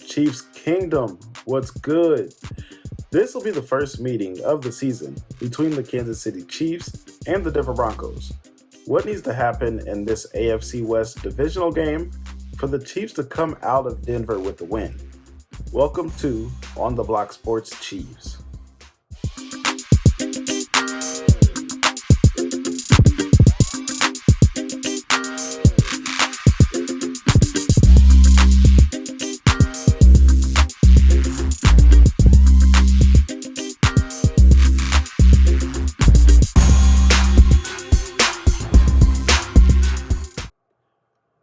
Chiefs Kingdom. What's good? This will be the first meeting of the season between the Kansas City Chiefs and the Denver Broncos. What needs to happen in this AFC West divisional game for the Chiefs to come out of Denver with the win? Welcome to On the Block Sports Chiefs.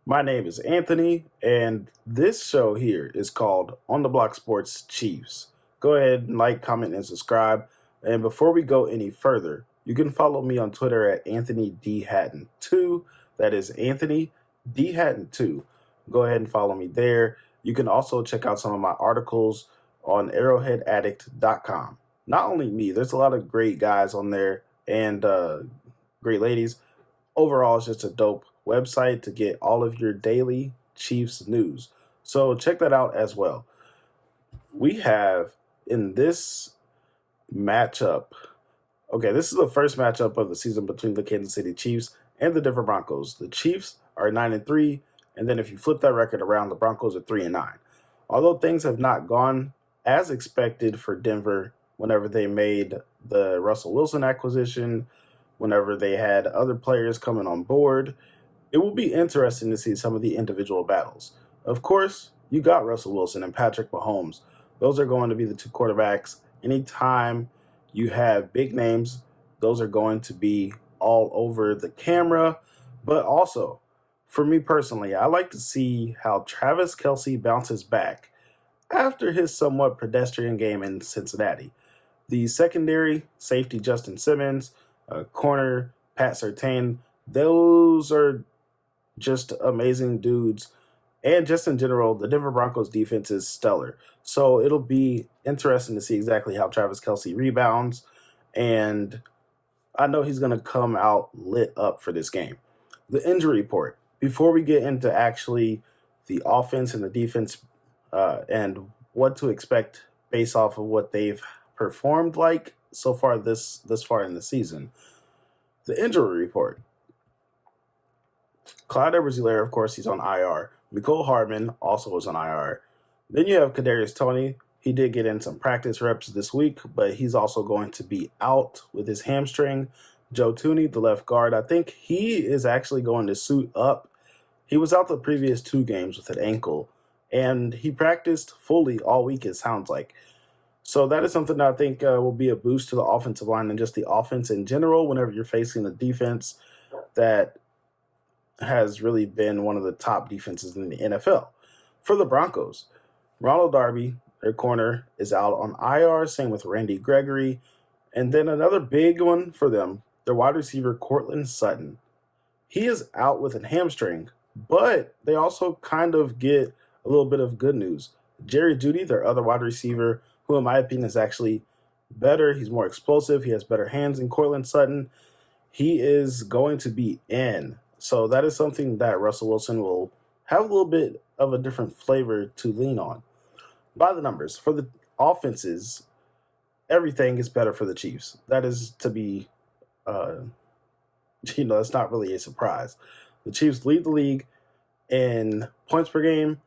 My name is Anthony, and this show here is called On the Block Sports Chiefs. Go ahead and like, comment, and subscribe. And before we go any further, you can follow me on Twitter at Anthony D. Hatton 2. That is Anthony D. Hatton 2. Go ahead and follow me there. You can also check out some of my articles on arrowheadaddict.com. Not only me, there's a lot of great guys on there and great ladies. Overall, it's just a dope website to get all of your daily Chiefs news. So check that out as well. We have in this matchup, this is the first matchup of the season between the Kansas City Chiefs and the Denver Broncos. The Chiefs are 9-3, and then if you flip that record around, the Broncos are 3-9. Although things have not gone as expected for Denver whenever they made the Russell Wilson acquisition, whenever they had other players coming on board, it will be interesting to see some of the individual battles. Of course, you got Russell Wilson and Patrick Mahomes. Those are going to be the two quarterbacks. Anytime you have big names, those are going to be all over the camera. But also, for me personally, I like to see how Travis Kelce bounces back after his somewhat pedestrian game in Cincinnati. The secondary, safety Justin Simmons, corner Pat Surtain, those are just amazing dudes. And just in general, the Denver Broncos defense is stellar. So it'll be interesting to see exactly how Travis Kelce rebounds. And I know he's going to come out lit up for this game. The injury report. Before we get into actually the offense and the defense and what to expect based off of what they've performed like so far this far in the season, the injury report. Clyde Edwards-Helaire, of course, he's on IR. Mecole Hardman also is on IR. Then you have Kadarius Toney. He did get in some practice reps this week, but he's also going to be out with his hamstring. Joe Thuney, the left guard, I think he is actually going to suit up. He was out the previous 2 games with an ankle, and he practiced fully all week, it sounds like. So that is something that I think will be a boost to the offensive line and just the offense in general whenever you're facing a defense that has really been one of the top defenses in the NFL. For the Broncos, Ronald Darby, their corner, is out on IR, same with Randy Gregory. And then another big one for them, their wide receiver, Courtland Sutton. He is out with a hamstring, but they also kind of get a little bit of good news. Jerry Jeudy, their other wide receiver, who in my opinion is actually better. He's more explosive. He has better hands than Courtland Sutton. He is going to be in. So that is something that Russell Wilson will have a little bit of a different flavor to lean on. By the numbers, for the offenses, everything is better for the Chiefs. That is to be, it's not really a surprise. The Chiefs lead the league in points per game,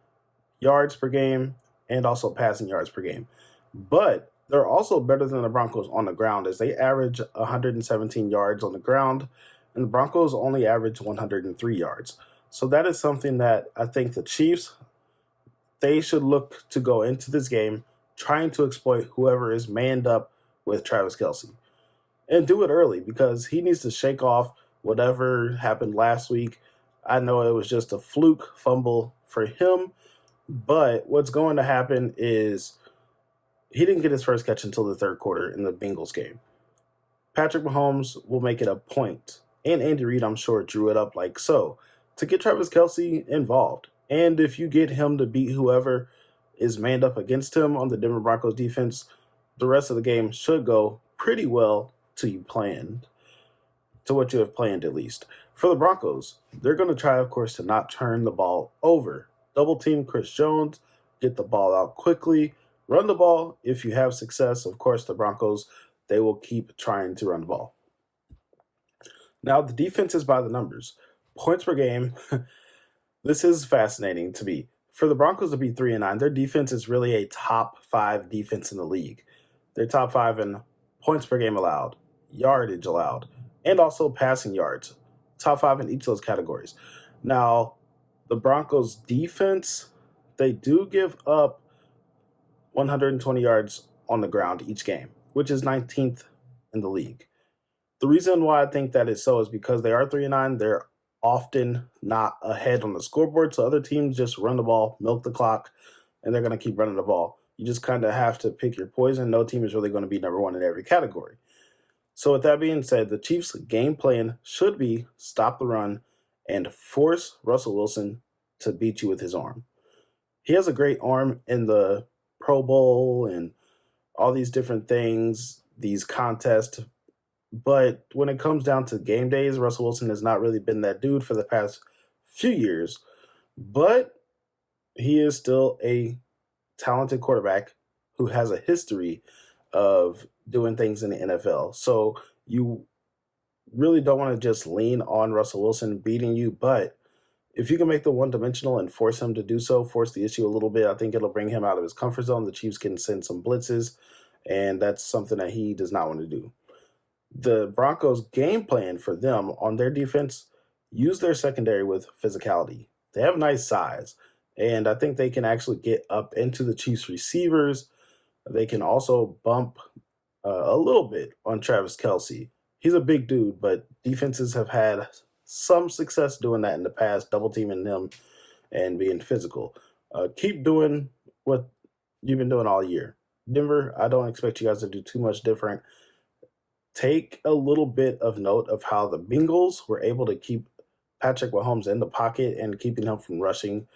yards per game, and also passing yards per game. But they're also better than the Broncos on the ground as they average 117 yards on the ground, and the Broncos only average 103 yards. So that is something that I think the Chiefs, they should look to go into this game trying to exploit whoever is manned up with Travis Kelce. And do it early because he needs to shake off whatever happened last week. I know it was just a fluke fumble for him, but what's going to happen is he didn't get his first catch until the third quarter in the Bengals game. Patrick Mahomes will make it a point, and Andy Reid, I'm sure, drew it up like so, to get Travis Kelce involved. And if you get him to beat whoever is manned up against him on the Denver Broncos defense, the rest of the game should go pretty well to what you have planned at least. For the Broncos, they're going to try, of course, to not turn the ball over. Double team Chris Jones, get the ball out quickly, run the ball. If you have success, of course, the Broncos, they will keep trying to run the ball. Now, the defense is by the numbers. Points per game, this is fascinating to me. For the Broncos to be 3-9, their defense is really a top 5 defense in the league. They're top 5 in points per game allowed, yardage allowed, and also passing yards. Top 5 in each of those categories. Now, the Broncos defense, they do give up 120 yards on the ground each game, which is 19th in the league. The reason why I think that is so is because they are 3-9. They're often not ahead on the scoreboard, so other teams just run the ball, milk the clock, and they're going to keep running the ball. You just kind of have to pick your poison. No team is really going to be number one in every category. So with that being said, the Chiefs' game plan should be stop the run and force Russell Wilson to beat you with his arm. He has a great arm in the Pro Bowl and all these different things, these contests. But when it comes down to game days, Russell Wilson has not really been that dude for the past few years. But he is still a talented quarterback who has a history of doing things in the NFL. So you really don't want to just lean on Russell Wilson beating you. But if you can make the one-dimensional and force him to do so, force the issue a little bit, I think it'll bring him out of his comfort zone. The Chiefs can send some blitzes, and that's something that he does not want to do. The Broncos' game plan for them on their defense, use their secondary with physicality. They have nice size, and I think they can actually get up into the Chiefs' receivers. They can also bump a little bit on Travis Kelce. He's a big dude, but defenses have had some success doing that in the past, double teaming him and being physical. Keep doing what you've been doing all year. Denver, I don't expect you guys to do too much different. Take a little bit of note of how the Bengals were able to keep Patrick Mahomes in the pocket and keeping him from rushing.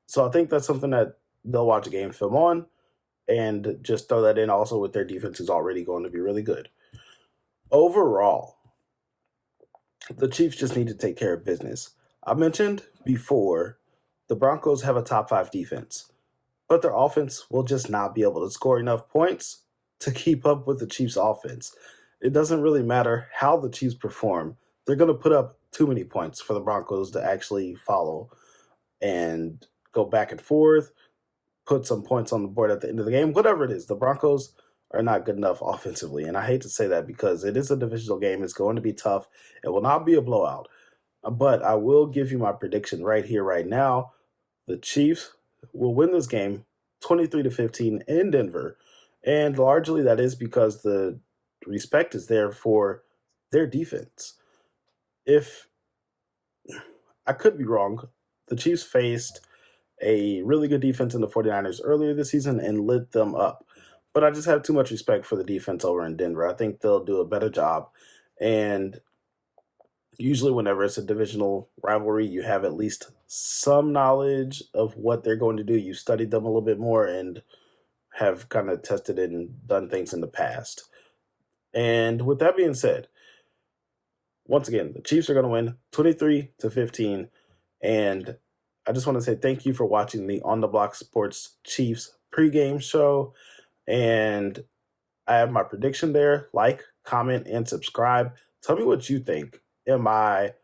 So I think that's something that they'll watch a game film on and just throw that in also with their defense is already going to be really good. Overall, the Chiefs just need to take care of business. I mentioned before the Broncos have a top 5 defense, but their offense will just not be able to score enough points to keep up with the Chiefs' offense. It doesn't really matter how the Chiefs perform. They're going to put up too many points for the Broncos to actually follow and go back and forth, put some points on the board at the end of the game. Whatever it is, the Broncos are not good enough offensively. And I hate to say that because it is a divisional game. It's going to be tough. It will not be a blowout. But I will give you my prediction right here, right now. The Chiefs will win this game 23-15 in Denver. And largely that is because the respect is there for their defense. If I could be wrong, the Chiefs faced a really good defense in the 49ers earlier this season and lit them up. But I just have too much respect for the defense over in Denver. I think they'll do a better job. And usually whenever it's a divisional rivalry, you have at least some knowledge of what they're going to do. You studied them a little bit more and have kind of tested it and done things in the past. And with that being said, once again, the Chiefs are going to win 23-15. And I just want to say thank you for watching the On the Block Sports Chiefs pregame show. And I have my prediction there. Like, comment, and subscribe. Tell me what you think. Am I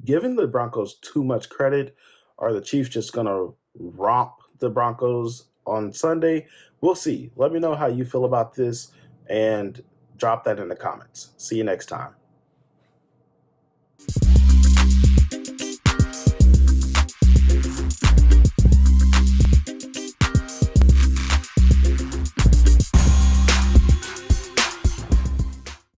giving the Broncos too much credit? Are the Chiefs just going to romp the Broncos on Sunday? We'll see. Let me know how you feel about this and drop that in the comments. See you next time.